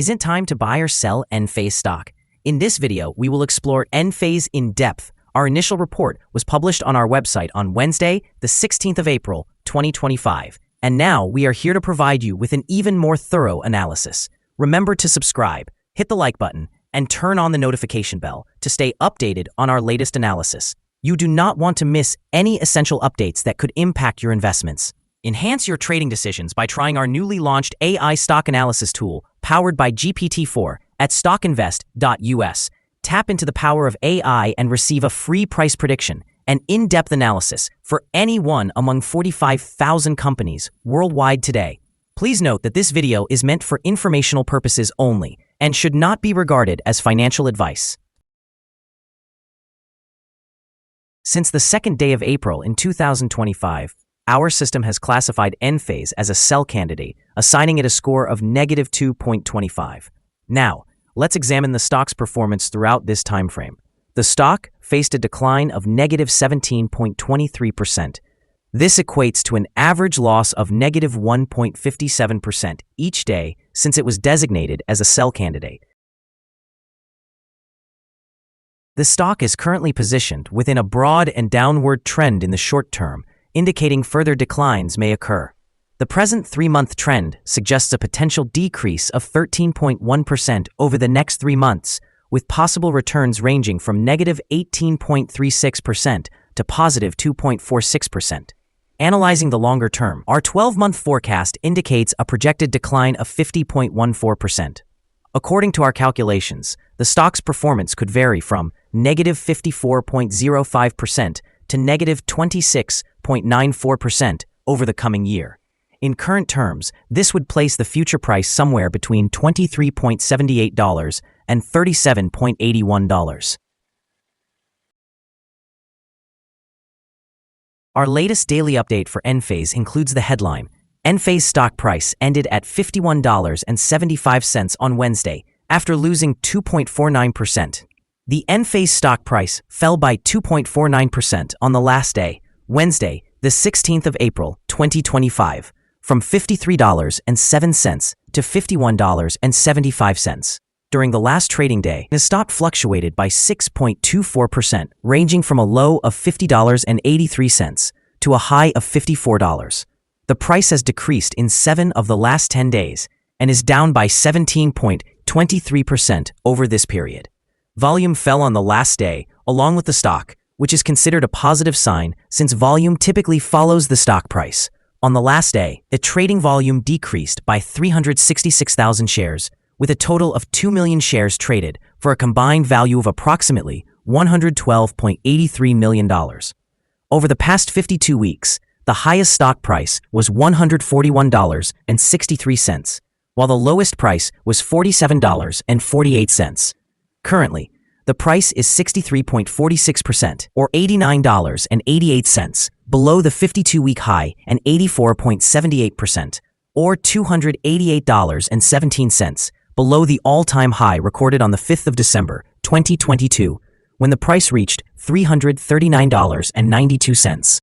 Is it time to buy or sell Enphase stock? In this video, we will explore Enphase in depth. Our initial report was published on our website on Wednesday, the 16th of April, 2025. And now we are here to provide you with an even more thorough analysis. Remember to subscribe, hit the like button, and turn on the notification bell to stay updated on our latest analysis. You do not want to miss any essential updates that could impact your investments. Enhance your trading decisions by trying our newly launched AI stock analysis tool powered by GPT-4 at StockInvest.us. Tap into the power of AI and receive a free price prediction and in-depth analysis for any one among 45,000 companies worldwide today. Please note that this video is meant for informational purposes only and should not be regarded as financial advice. Since the second day of April in 2025, our system has classified Enphase as a sell candidate, assigning it a score of -2.25. Now, let's examine the stock's performance throughout this time frame. The stock faced a decline of -17.23%. This equates to an average loss of -1.57% each day since it was designated as a sell candidate. The stock is currently positioned within a broad and downward trend in the short term, indicating further declines may occur. The present 3-month trend suggests a potential decrease of 13.1% over the next 3 months, with possible returns ranging from -18.36% to +2.46%. Analyzing the longer term, our 12-month forecast indicates a projected decline of 50.14%. According to our calculations, the stock's performance could vary from -54.05% to -26.94% over the coming year. In current terms, this would place the future price somewhere between $23.78 and $37.81. Our latest daily update for Enphase includes the headline: Enphase stock price ended at $51.75 on Wednesday, after losing 2.49%. The Enphase stock price fell by 2.49% on the last day, Wednesday, the 16th of April, 2025, from $53.07 to $51.75. During the last trading day, the stock fluctuated by 6.24%, ranging from a low of $50.83 to a high of $54. The price has decreased in 7 of the last 10 days and is down by 17.23% over this period. Volume fell on the last day, along with the stock, which is considered a positive sign since volume typically follows the stock price. On the last day, the trading volume decreased by 366,000 shares, with a total of 2 million shares traded for a combined value of approximately $112.83 million. Over the past 52 weeks, the highest stock price was $141.63, while the lowest price was $47.48. Currently, the price is 63.46%, or $89.88, below the 52-week high, and 84.78%, or $288.17, below the all-time high recorded on the 5th of December, 2022, when the price reached $339.92.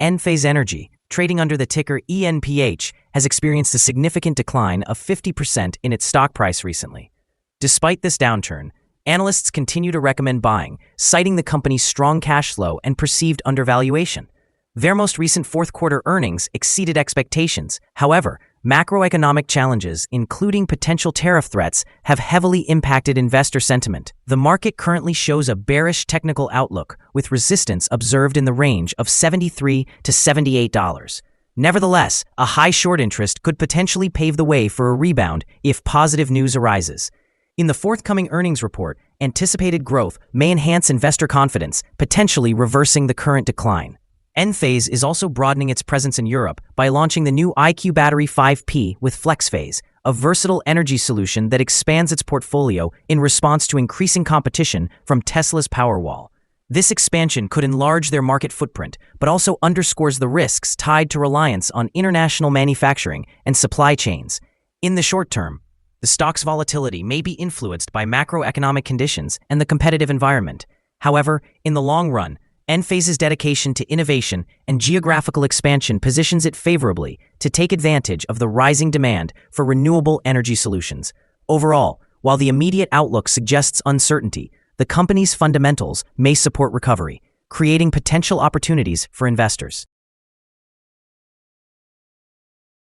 Enphase Energy, trading under the ticker ENPH, has experienced a significant decline of 50% in its stock price recently. Despite this downturn, analysts continue to recommend buying, citing the company's strong cash flow and perceived undervaluation. Their most recent fourth-quarter earnings exceeded expectations. However, macroeconomic challenges, including potential tariff threats, have heavily impacted investor sentiment. The market currently shows a bearish technical outlook, with resistance observed in the range of $73 to $78. Nevertheless, a high short interest could potentially pave the way for a rebound if positive news arises. In the forthcoming earnings report, anticipated growth may enhance investor confidence, potentially reversing the current decline. Enphase is also broadening its presence in Europe by launching the new IQ Battery 5P with FlexPhase, a versatile energy solution that expands its portfolio in response to increasing competition from Tesla's Powerwall. This expansion could enlarge their market footprint, but also underscores the risks tied to reliance on international manufacturing and supply chains. In the short term, the stock's volatility may be influenced by macroeconomic conditions and the competitive environment. However, in the long run, Enphase's dedication to innovation and geographical expansion positions it favorably to take advantage of the rising demand for renewable energy solutions. Overall, while the immediate outlook suggests uncertainty, the company's fundamentals may support recovery, creating potential opportunities for investors.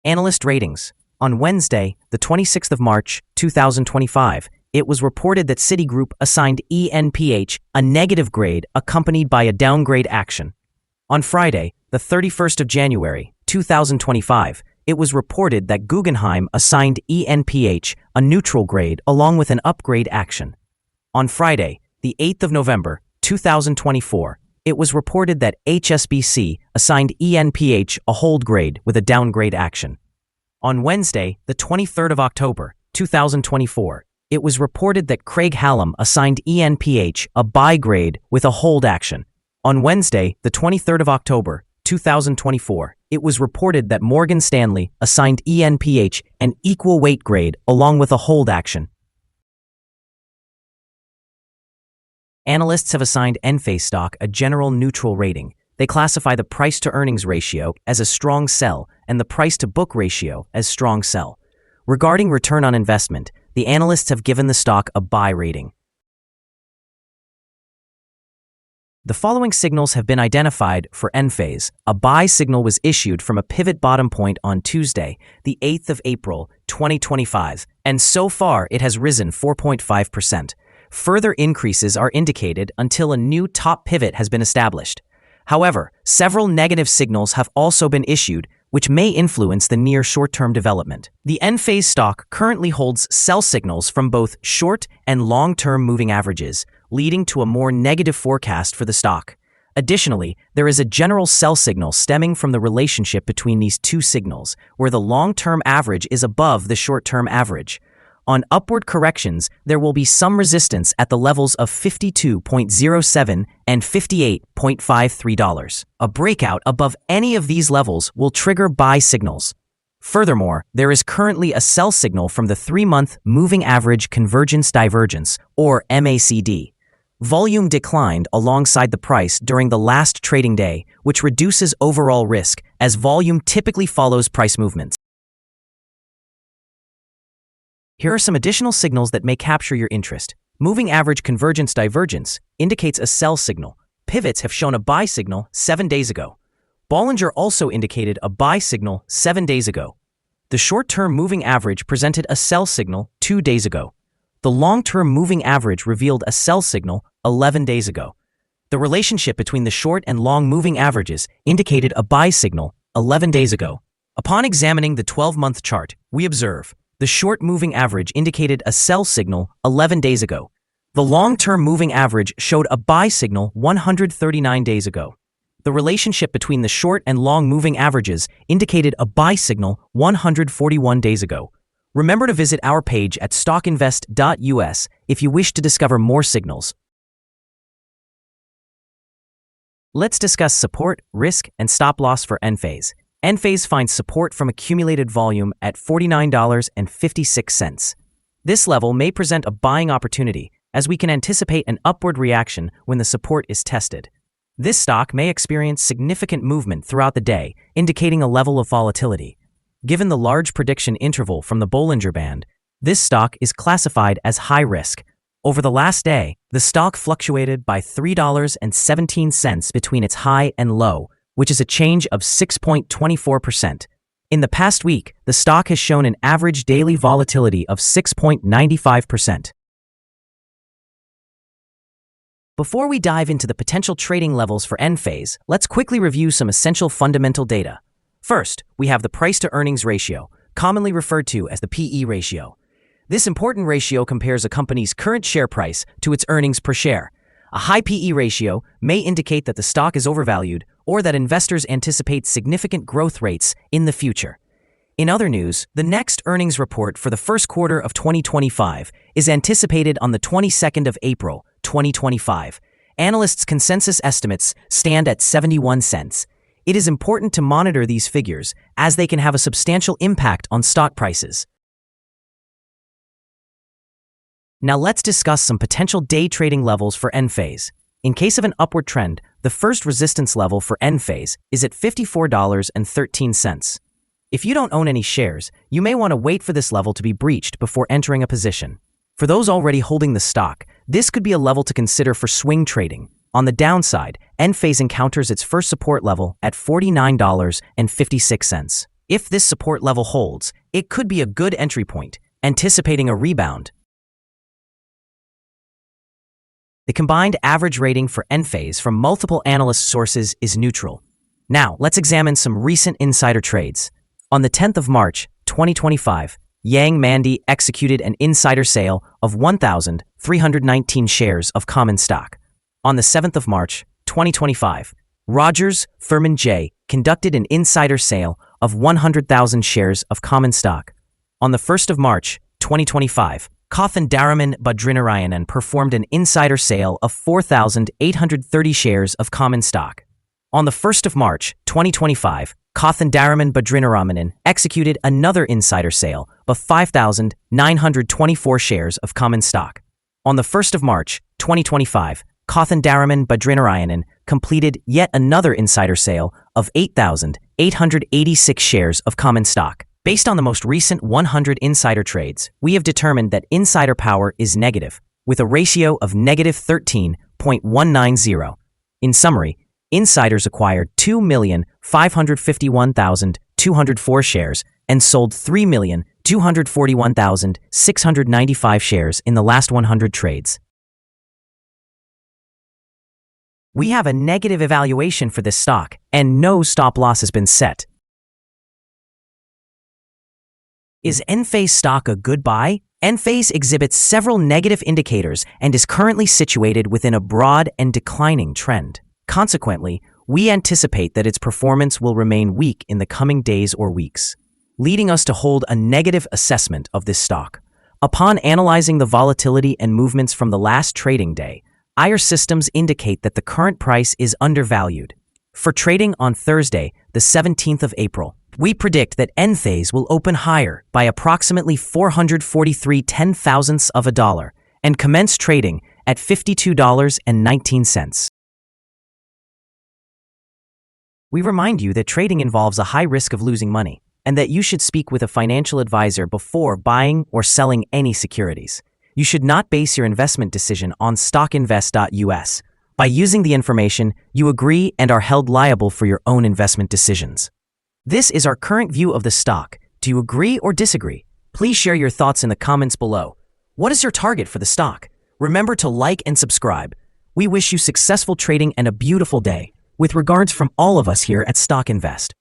Analyst ratings. On Wednesday, the 26th of March, 2025, it was reported that Citigroup assigned ENPH a negative grade accompanied by a downgrade action. On Friday, the 31st of January, 2025, it was reported that Guggenheim assigned ENPH a neutral grade along with an upgrade action. On Friday, the 8th of November, 2024, it was reported that HSBC assigned ENPH a hold grade with a downgrade action. On Wednesday, the 23rd of October, 2024, it was reported that Craig-Hallum assigned ENPH a buy grade with a hold action. On Wednesday, the 23rd of October, 2024, it was reported that Morgan Stanley assigned ENPH an equal weight grade along with a hold action. Analysts have assigned Enphase stock a general neutral rating. They classify the price-to-earnings ratio as a strong sell and the price-to-book ratio as strong sell. Regarding return on investment, the analysts have given the stock a buy rating. The following signals have been identified for Enphase. A buy signal was issued from a pivot bottom point on Tuesday, the 8th of April, 2025, and so far it has risen 4.5%. Further increases are indicated until a new top pivot has been established. However, several negative signals have also been issued, which may influence the near short-term development. The Enphase stock currently holds sell signals from both short and long-term moving averages, leading to a more negative forecast for the stock. Additionally, there is a general sell signal stemming from the relationship between these two signals, where the long-term average is above the short-term average. On upward corrections, there will be some resistance at the levels of $52.07 and $58.53. A breakout above any of these levels will trigger buy signals. Furthermore, there is currently a sell signal from the 3-month Moving Average Convergence Divergence, or MACD. Volume declined alongside the price during the last trading day, which reduces overall risk, as volume typically follows price movements. Here are some additional signals that may capture your interest. Moving Average Convergence Divergence indicates a sell signal. Pivots have shown a buy signal 7 days ago. Bollinger also indicated a buy signal 7 days ago. The short-term moving average presented a sell signal 2 days ago. The long-term moving average revealed a sell signal 11 days ago. The relationship between the short and long moving averages indicated a buy signal 11 days ago. Upon examining the 12-month chart, we observe the short moving average indicated a sell signal 11 days ago. The long-term moving average showed a buy signal 139 days ago. The relationship between the short and long moving averages indicated a buy signal 141 days ago. Remember to visit our page at StockInvest.us if you wish to discover more signals. Let's discuss support, risk, and stop loss for Enphase. Enphase finds support from accumulated volume at $49.56. This level may present a buying opportunity, as we can anticipate an upward reaction when the support is tested. This stock may experience significant movement throughout the day, indicating a level of volatility. Given the large prediction interval from the Bollinger Band, this stock is classified as high risk. Over the last day, the stock fluctuated by $3.17 between its high and low, which is a change of 6.24%. In the past week, the stock has shown an average daily volatility of 6.95%. Before we dive into the potential trading levels for Enphase, let's quickly review some essential fundamental data. First, we have the price-to-earnings ratio, commonly referred to as the PE ratio. This important ratio compares a company's current share price to its earnings per share. A high PE ratio may indicate that the stock is overvalued or that investors anticipate significant growth rates in the future. In other news, the next earnings report for the first quarter of 2025 is anticipated on the 22nd of April, 2025. Analysts' consensus estimates stand at 71 cents. It is important to monitor these figures, as they can have a substantial impact on stock prices. Now let's discuss some potential day trading levels for Enphase. In case of an upward trend, The first resistance level for Enphase is at $54.13. If you don't own any shares, you may want to wait for this level to be breached before entering a position. For those already holding the stock, this could be a level to consider for swing trading. On the downside, Enphase encounters its first support level at $49.56. If this support level holds, it could be a good entry point, anticipating a rebound. The combined average rating for Enphase from multiple analyst sources is neutral. Now, let's examine some recent insider trades. On the 10th of March, 2025, Yang Mandi executed an insider sale of 1,319 shares of common stock. On the 7th of March, 2025, Rogers Furman J conducted an insider sale of 100,000 shares of common stock. On the 1st of March, 2025, Kothandaraman Badrinarayanan performed an insider sale of 4,830 shares of common stock. On the 1st of March, 2025, Kothandaraman Badrinarayanan executed another insider sale of 5,924 shares of common stock. On the 1st of March, 2025, Kothandaraman Badrinarayanan completed yet another insider sale of 8,886 shares of common stock. Based on the most recent 100 insider trades, we have determined that insider power is negative, with a ratio of negative 13.190. In summary, insiders acquired 2,551,204 shares and sold 3,241,695 shares in the last 100 trades. We have a negative evaluation for this stock, and no stop loss has been set. Is Enphase stock a good buy? Enphase exhibits several negative indicators and is currently situated within a broad and declining trend. Consequently, we anticipate that its performance will remain weak in the coming days or weeks, leading us to hold a negative assessment of this stock. Upon analyzing the volatility and movements from the last trading day, our systems indicate that the current price is undervalued. For trading on Thursday, the 17th of April, we predict that Enphase will open higher by approximately 443/10,000ths of a dollar and commence trading at $52.19. We remind you that trading involves a high risk of losing money and that you should speak with a financial advisor before buying or selling any securities. You should not base your investment decision on StockInvest.us. By using the information, you agree and are held liable for your own investment decisions. This is our current view of the stock. Do you agree or disagree? Please share your thoughts in the comments below. What is your target for the stock? Remember to like and subscribe. We wish you successful trading and a beautiful day. With regards from all of us here at Stock Invest.